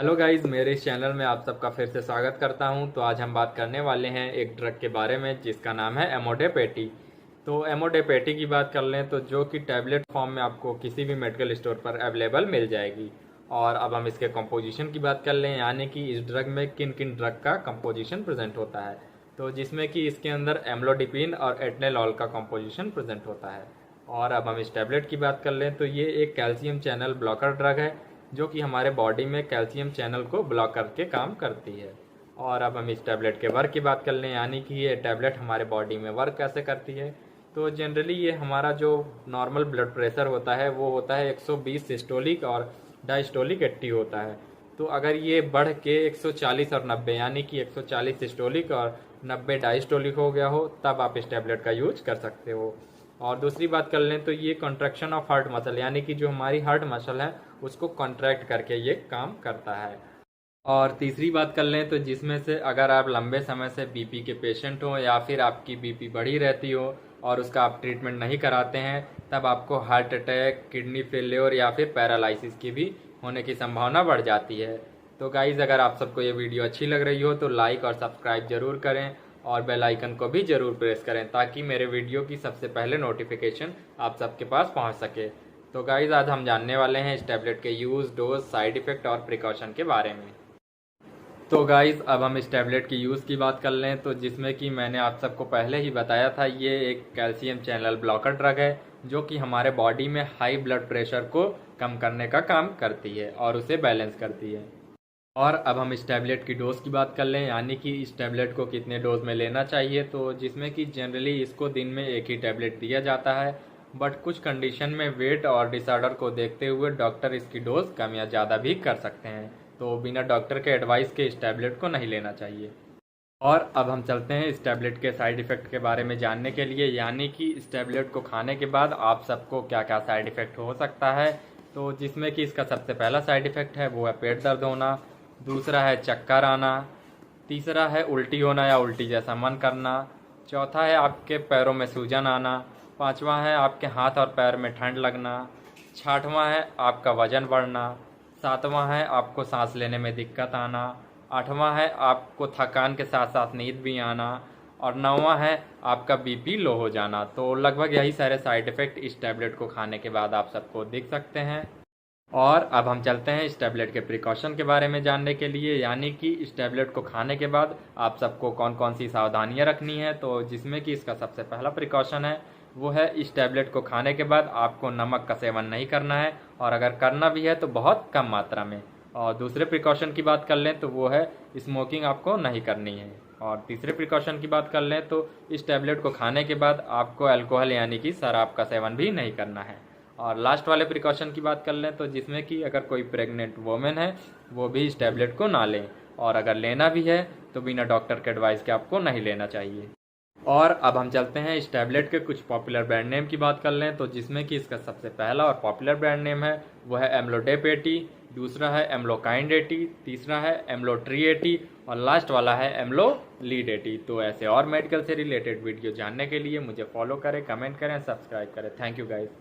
Hello guys, मेरे इस channel में आप सबका फिर से स्वागत करता हूं। तो आज हम बात करने वाले हैं एक ड्रग के बारे में जिसका नाम है एमोडेपेटी। तो एमोडेपेटी की बात कर लें तो जो कि टैबलेट फॉर्म में आपको किसी भी मेडिकल स्टोर पर अवेलेबल मिल जाएगी। और अब हम इसके कंपोजिशन की बात कर लें, यानी कि इस ड्रग में किन किन ड्रग का कंपोजिशन प्रेजेंट होता है। तो जिसमें कि इसके अंदर एम्लोडिपिन और एटनेलॉल का कंपोजिशन प्रेजेंट होता है। और अब हम इस टैबलेट की बात कर लें तो ये एक कैल्शियम चैनल ब्लॉकर ड्रग है जो कि हमारे बॉडी में कैल्शियम चैनल को ब्लॉक करके काम करती है। और अब हम इस टैबलेट के वर्क की बात कर लें, यानी कि ये टैबलेट हमारे बॉडी में वर्क कैसे करती है। तो जनरली ये हमारा जो नॉर्मल ब्लड प्रेशर होता है वो होता है 120 सिस्टोलिक और डायस्टोलिक 80 होता है। तो अगर ये बढ़ के 140 और 90 यानी कि 140 सिस्टोलिक और 90 डायस्टोलिक हो गया हो तब आप इस टैबलेट का यूज कर सकते हो। और दूसरी बात कर लें तो ये कॉन्ट्रैक्शन ऑफ हार्ट मसल, यानी कि जो हमारी हार्ट मसल है उसको कॉन्ट्रैक्ट करके ये काम करता है। और तीसरी बात कर लें तो जिसमें से अगर आप लंबे समय से बीपी के पेशेंट हो या फिर आपकी बीपी बढ़ी रहती हो और उसका आप ट्रीटमेंट नहीं कराते हैं, तब आपको हार्ट अटैक, किडनी फेलियर या फिर पैरालिसिस की भी होने की संभावना बढ़ जाती है। तो गाइज़, अगर आप सबको ये वीडियो अच्छी लग रही हो तो लाइक और सब्सक्राइब जरूर करें और बेल आइकन को भी जरूर प्रेस करें ताकि मेरे वीडियो की सबसे पहले नोटिफिकेशन आप सबके पास पहुंच सके। तो गाइज़, आज हम जानने वाले हैं इस टैबलेट के यूज़, डोज, साइड इफ़ेक्ट और प्रिकॉशन के बारे में। तो गाइज़, अब हम इस टैबलेट की यूज़ की बात कर लें तो जिसमें कि मैंने आप सबको पहले ही बताया था, ये एक कैल्शियम चैनल ब्लॉकर ड्रग है जो कि हमारे बॉडी में हाई ब्लड प्रेशर को कम करने का काम करती है और उसे बैलेंस करती है। और अब हम इस टैबलेट की डोज की बात कर लें, यानी कि इस टैबलेट को कितने डोज में लेना चाहिए। तो जिसमें कि जनरली इसको दिन में एक ही टैबलेट दिया जाता है, बट कुछ कंडीशन में वेट और डिसऑर्डर को देखते हुए डॉक्टर इसकी डोज कम या ज़्यादा भी कर सकते हैं। तो बिना डॉक्टर के एडवाइस के इस टैबलेट को नहीं लेना चाहिए। और अब हम चलते हैं इस टैबलेट के साइड इफ़ेक्ट के बारे में जानने के लिए, यानी कि इस टैबलेट को खाने के बाद आप सबको क्या क्या साइड इफ़ेक्ट हो सकता है। तो जिसमें कि इसका सबसे पहला साइड इफ़ेक्ट है वो है पेट दर्द होना, दूसरा है चक्कर आना, तीसरा है उल्टी होना या उल्टी जैसा मन करना, चौथा है आपके पैरों में सूजन आना, पांचवा है आपके हाथ और पैर में ठंड लगना, छठवां है आपका वजन बढ़ना, सातवां है आपको सांस लेने में दिक्कत आना, आठवां है आपको थकान के साथ साथ नींद भी आना, और नौवां है आपका बीपी लो हो जाना। तो लगभग यही सारे साइड इफ़ेक्ट इस टैबलेट को खाने के बाद आप सबको दिख सकते हैं। और अब हम चलते हैं इस टैबलेट के प्रिकॉशन के बारे में जानने के लिए, यानी कि इस टैबलेट को खाने के बाद आप सबको कौन कौन सी सावधानियां रखनी है। तो जिसमें कि इसका सबसे पहला प्रिकॉशन है वो है इस टैबलेट को खाने के बाद आपको नमक का सेवन नहीं करना है, और अगर करना भी है तो बहुत कम मात्रा में। और दूसरे प्रिकॉशन की बात कर लें तो वो है स्मोकिंग आपको नहीं करनी है। और तीसरे प्रिकॉशन की बात कर लें तो इस टैबलेट को खाने के बाद आपको अल्कोहल यानी कि शराब का सेवन भी नहीं करना है। और लास्ट वाले प्रिकॉशन की बात कर लें तो जिसमें कि अगर कोई प्रेग्नेंट वोमेन है वो भी इस टैबलेट को ना लें, और अगर लेना भी है तो बिना डॉक्टर के एडवाइस के आपको नहीं लेना चाहिए। और अब हम चलते हैं इस टैबलेट के कुछ पॉपुलर ब्रांड नेम की बात कर लें तो जिसमें कि इसका सबसे पहला और पॉपुलर ब्रांड नेम है वो है एम्लोडेप 80, दूसरा है एम्लोकाइंड 80, तीसरा है एम्लोट्री 80 और लास्ट वाला है एम्लोलीड 80। तो ऐसे और मेडिकल से रिलेटेड वीडियो जानने के लिए मुझे फॉलो करें, कमेंट करें, सब्सक्राइब करें। Thank you guys.